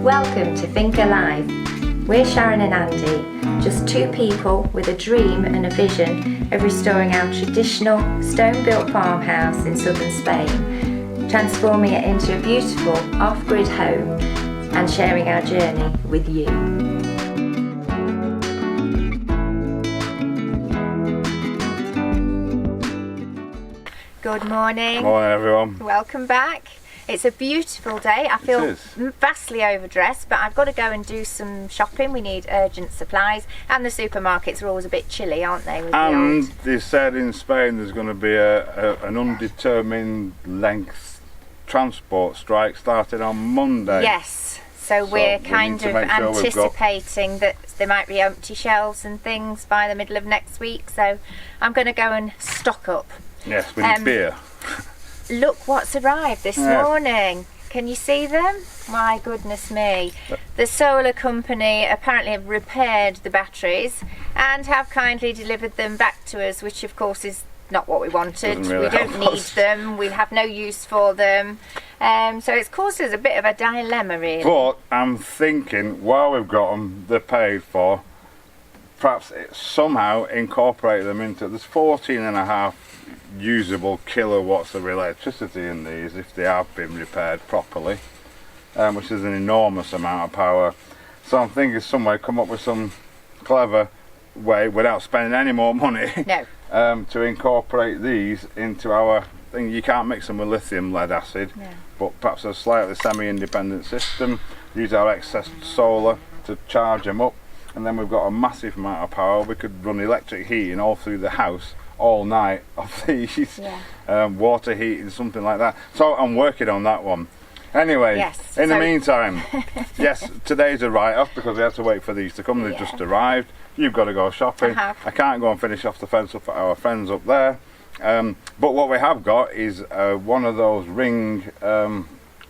Welcome to Finca Live. We're Sharon and Andy, just two people with a dream and a vision of restoring our traditional stone-built farmhouse in southern Spain, transforming it into a beautiful off-grid home and sharing our journey with you. Good morning. Morning everyone. Welcome back. It's a beautiful day. I feel vastly overdressed, but I've got to go and do some shopping. We need urgent supplies, and the supermarkets are always a bit chilly, aren't they? And they said in Spain there's going to be an undetermined length transport strike starting on Monday. Yes, so we're kind of anticipating that there might be empty shelves and things by the middle of next week, so I'm going to go and stock up. Yes, we need beer. Look what's arrived this morning. Can you see them? My goodness me. The solar company apparently have repaired the batteries and have kindly delivered them back to us, which of course is not what we wanted. We don't need them. We have no use for them. So it's caused us a bit of a dilemma really. But I'm thinking, while we've got them, they're paid for, perhaps somehow incorporate them into, there's 14.5 usable kilowatts of electricity in these if they have been repaired properly, which is an enormous amount of power. So I'm thinking somewhere come up with some clever way without spending any more money to incorporate these into our thing. You can't mix them with lithium lead acid, but perhaps a slightly semi-independent system, use our excess solar to charge them up, and then we've got a massive amount of power. We could run electric heating all through the house all night of these, water heating, something like that. So I'm working on that one. Anyway, in the meantime, yes, today's a write-off because we have to wait for these to come. They've just arrived. You've got to go shopping. I can't go and finish off the fence up for our friends up there. But what we have got is one of those Ring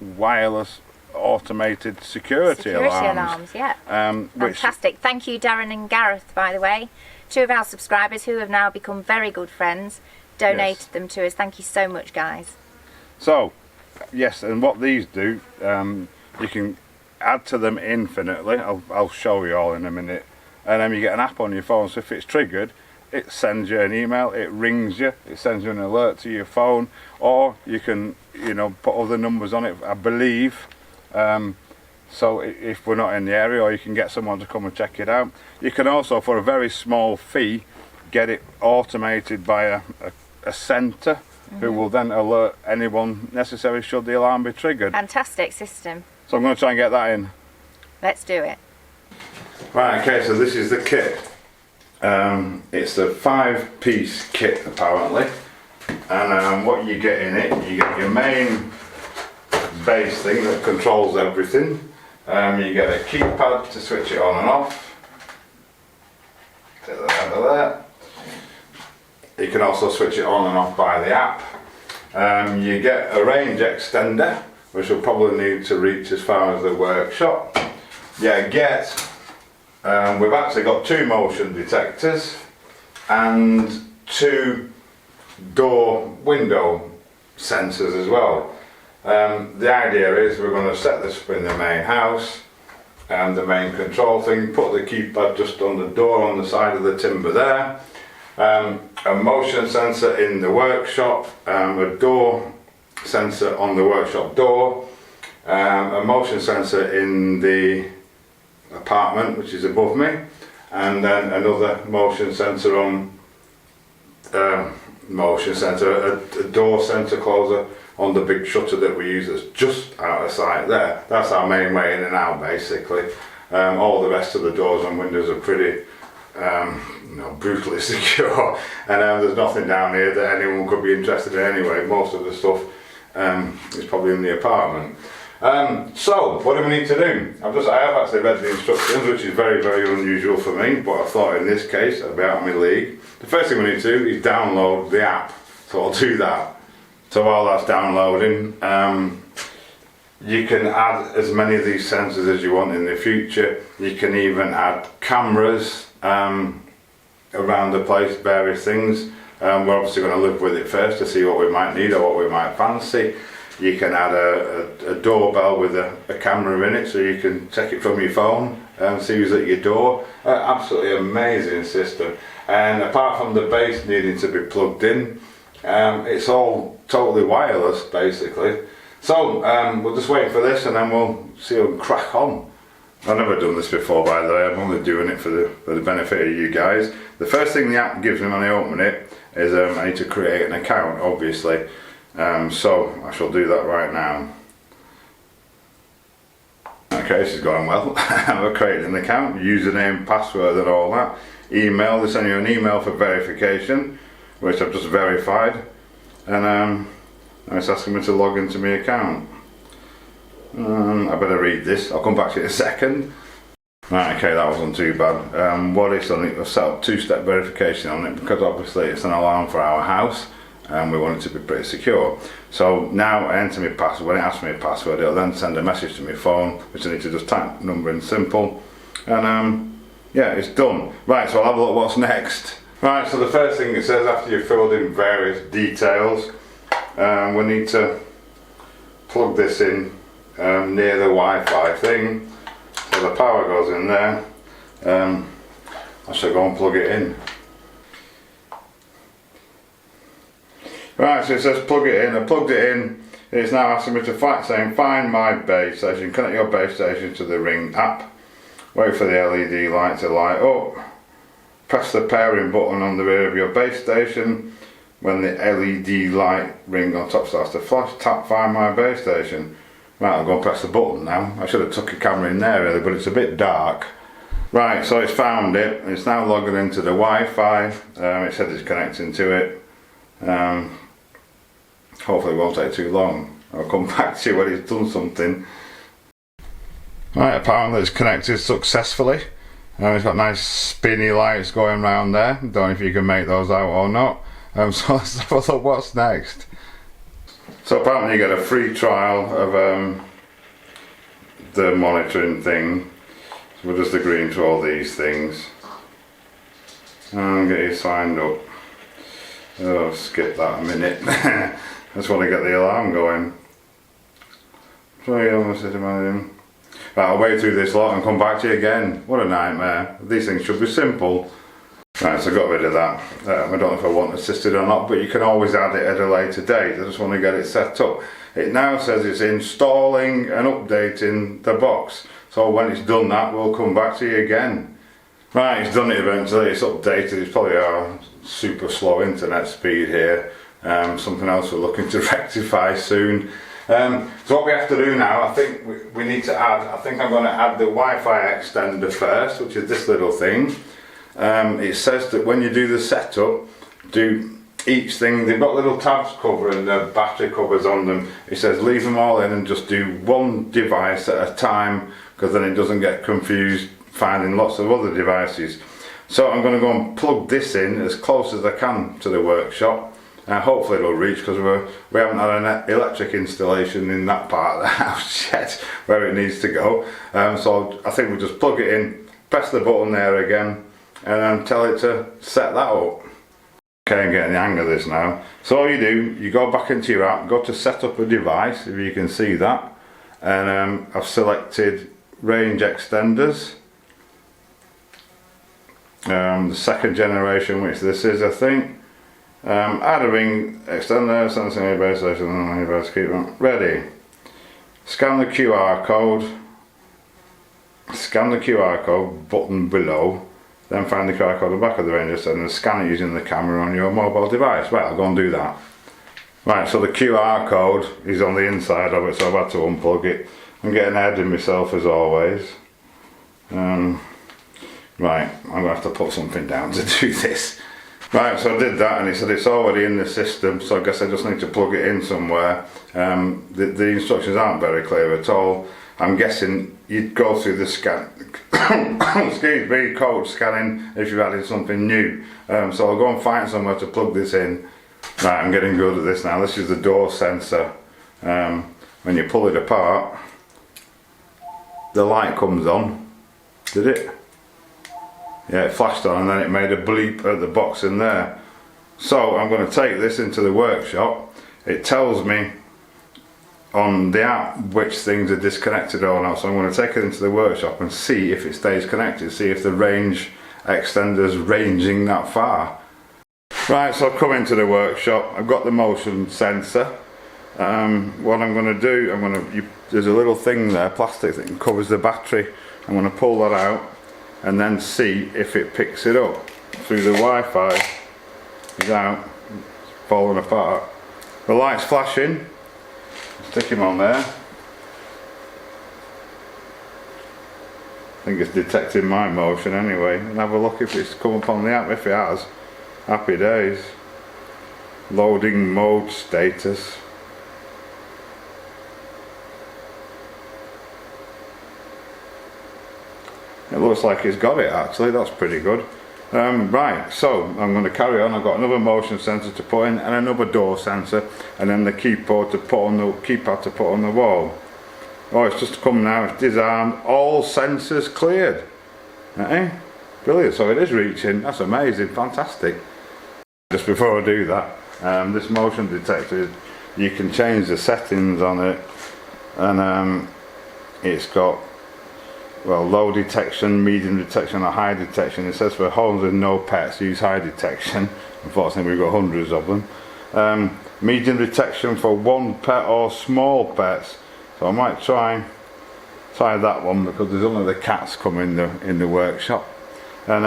wireless automated security alarms. Fantastic. Thank you, Darren and Gareth, by the way. Two of our subscribers who have now become very good friends donated them to us. Thank you so much, guys. So, yes, and what these do, you can add to them infinitely. I'll show you all in a minute. And then you get an app on your phone, so if it's triggered, it sends you an email, it rings you, it sends you an alert to your phone, or you can, put other numbers on it, I believe. So if we're not in the area, or you can get someone to come and check it out. You can also, for a very small fee, get it automated by a centre who will then alert anyone necessary should the alarm be triggered. Fantastic system. So I'm going to try and get that in. Let's do it. Right, okay, so this is the kit. It's a 5-piece kit apparently, and what you get in it, you get your main base thing that controls everything. You get a keypad to switch it on and off. Take that out of there. You can also switch it on and off by the app. You get a range extender, which will probably need to reach as far as the workshop. We've actually got 2 motion detectors and 2 window sensors as well. The idea is we're going to set this up in the main house and the main control thing, put the keypad just on the door on the side of the timber there, a motion sensor in the workshop, a door sensor on the workshop door, a motion sensor in the apartment which is above me, and then another motion sensor on a door sensor closer on the big shutter that we use that's just out of sight there. That's our main way in and out basically. All the rest of the doors and windows are pretty brutally secure, and there's nothing down here that anyone could be interested in anyway. Most of the stuff is probably in the apartment. So what do we need to do? I have actually read the instructions, which is very, very unusual for me, but I thought in this case I'd be out of my league. The first thing we need to do is download the app, so I'll do that. So while that's downloading, you can add as many of these sensors as you want in the future. You can even add cameras around the place, various things. We're obviously going to live with it first to see what we might need or what we might fancy. You can add a doorbell with a camera in it, so you can check it from your phone and see who's at your door. Absolutely amazing system. And apart from the base needing to be plugged in, it's all totally wireless basically. So we'll just wait for this and then we'll see them crack on. I've never done this before, by the way. I'm only doing it for the benefit of you guys. The first thing the app gives me when I open it is I need to create an account, obviously. So I shall do that right now. Okay, this is going well. I've created an account, username, password and all that. Email, they send you an email for verification, which I've just verified. And it's asking me to log into my account. I better read this, I'll come back to it in a second. Right, okay, that wasn't too bad. What it's done, I've set up two-step verification on it because obviously it's an alarm for our house and we want it to be pretty secure. So now I enter my password. When it asks me a password, it'll then send a message to my phone, which I need to just type number in simple. And yeah, it's done. Right, so I'll have a look what's next. Right, so the first thing it says after you've filled in various details, we need to plug this in near the Wi-Fi thing. So the power goes in there. I shall go and plug it in. Right, so it says plug it in. I plugged it in. It's now asking me to find my base station. Connect your base station to the Ring app. Wait for the LED light to light up. Press the pairing button on the rear of your base station. When the LED light ring on top starts to flash, tap find my base station. Right, I'll go and press the button now. I should have took a camera in there really, but it's a bit dark. Right, so it's found it. It's now logging into the Wi-Fi. It said it's connecting to it. Hopefully it won't take too long. I'll come back to you when it's done something. Right, apparently it's connected successfully. It's got nice spinny lights going around there. Don't know if you can make those out or not. So let's have a look what's next. So apparently you get a free trial of the monitoring thing. So we're just agreeing to all these things. And get you signed up. Oh, skip that a minute. I just want to get the alarm going. So yeah, right, I'll wait through this lot and come back to you again. What a nightmare. These things should be simple. Right, so I got rid of that. I don't know if I want assisted or not, but you can always add it at a later date. I just want to get it set up. It now says it's installing and updating the box. So when it's done that, we'll come back to you again. Right, it's done it eventually. It's updated. It's probably our super slow internet speed here. Something else we're looking to rectify soon. So what we have to do now, I think we need to add, I think I'm going to add the Wi-Fi extender first, which is this little thing. It says that when you do the setup, do each thing, they've got little tabs covering the battery covers on them. It says leave them all in and just do one device at a time, because then it doesn't get confused finding lots of other devices. So I'm going to go and plug this in as close as I can to the workshop. Hopefully it'll reach, because we haven't had an electric installation in that part of the house yet where it needs to go. So I think we'll just plug it in, press the button there again, and then tell it to set that up. Okay, I'm getting the hang of this now. So all you do, you go back into your app, go to set up a device, if you can see that, and I've selected range extenders. The second generation, which this is, I think. Add a ring extender, sensing your base station, and your base keep on. Ready. Scan the QR code. Scan the QR code button below. Then find the QR code at the back of the range extender and scan it using the camera on your mobile device. Right, I'll go and do that. Right, so the QR code is on the inside of it, so I've had to unplug it. I'm getting ahead of myself as always. Right, I'm going to have to put something down to do this. Right, so I did that and it said it's already in the system, so I guess I just need to plug it in somewhere. The instructions aren't very clear at all. I'm guessing you'd go through the scan, excuse me, code scanning if you've added something new. So I'll go and find somewhere to plug this in. Right, I'm getting good at this now. This is the door sensor. When you pull it apart, the light comes on. Did it? Yeah, it flashed on and then it made a bleep at the box in there. So I'm going to take this into the workshop. It tells me on the app which things are disconnected or not. So I'm going to take it into the workshop and see if it stays connected, see if the range extender's ranging that far. Right, so I've come into the workshop, I've got the motion sensor. What I'm going to do, there's a little thing there, plastic that covers the battery. I'm going to pull that out and then see if it picks it up through the Wi-Fi. It's out, it's falling apart. The light's flashing. Stick him on there. I think it's detecting my motion anyway. And have a look if it's come up on the app. If it has, happy days. Loading mode status. It looks like it's got it actually, that's pretty good. Right, so I'm going to carry on. I've got another motion sensor to put in and another door sensor, and then the keypad to put on the wall. Oh, it's just come now, it's disarmed, all sensors cleared. Brilliant, so it is reaching, that's amazing, fantastic. Just before I do that, this motion detector, you can change the settings on it, and it's got, well, low detection, medium detection or high detection. It says for homes with no pets use high detection. Unfortunately we've got hundreds of them. Medium detection for one pet or small pets. So I might try that one because there's only the cats come in the workshop. And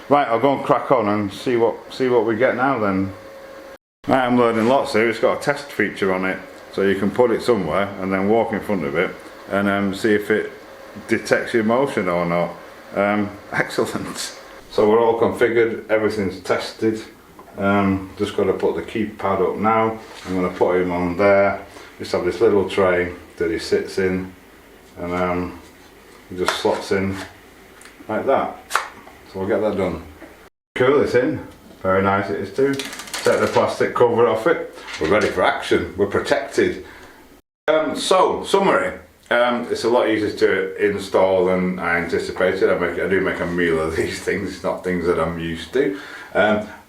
right, I'll go and crack on and see what we get now then. Right, I'm learning lots here. It's got a test feature on it, so you can put it somewhere and then walk in front of it and see if it detects your motion or not. Excellent. So we're all configured, everything's tested. Just got to put the keypad up now. I'm going to put him on there. Just have this little tray that he sits in, and he just slots in like that. So we'll get that done. Cool, it's in. Very nice it is too. Take the plastic cover off it. We're ready for action. We're protected. So, summary. It's a lot easier to install than I anticipated. I do make a meal of these things. It's not things that I'm used to.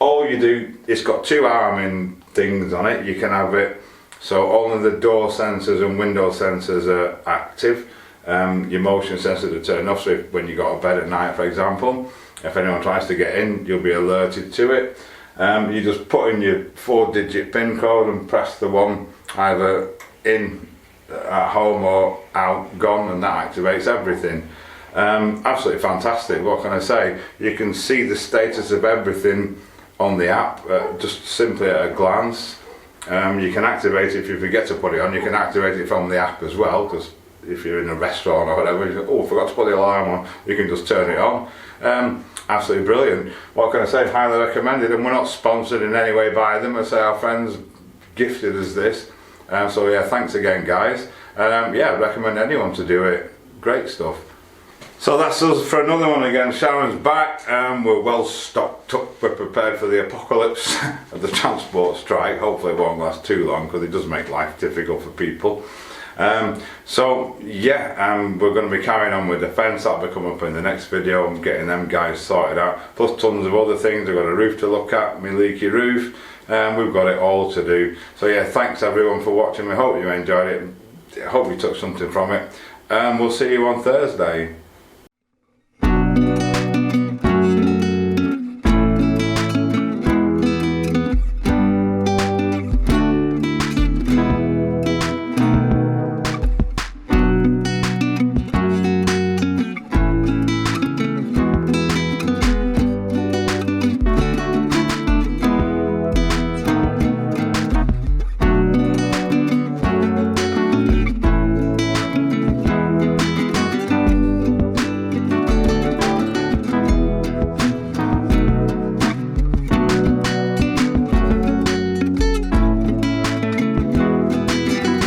All you do, it's got two arming things on it. You can have it so only the door sensors and window sensors are active. Your motion sensor to turn off, so when you go to bed at night, for example, if anyone tries to get in, you'll be alerted to it. You just put in your 4-digit PIN code and press the one either in at home or out, gone, and that activates everything. Absolutely fantastic. What can I say? You can see the status of everything on the app just simply at a glance. You can activate it if you forget to put it on. You can activate it from the app as well, because if you're in a restaurant or whatever, you go, oh, I forgot to put the alarm on, you can just turn it on. Absolutely brilliant. What can I say? Highly recommended, and we're not sponsored in any way by them. I say our friends gifted us this. So yeah, thanks again guys. Yeah, recommend anyone to do it. Great stuff. So that's us for another one again. Sharon's back. We're well stocked up. We're prepared for the apocalypse of the transport strike. Hopefully it won't last too long, because it does make life difficult for people. So yeah, we're going to be carrying on with the fence. That'll be coming up in the next video. I'm getting them guys sorted out, plus tons of other things. I've got a roof to look at, my leaky roof. We've got it all to do. So yeah, thanks everyone for watching. I hope you enjoyed it. I hope you took something from it. We'll see you on Thursday.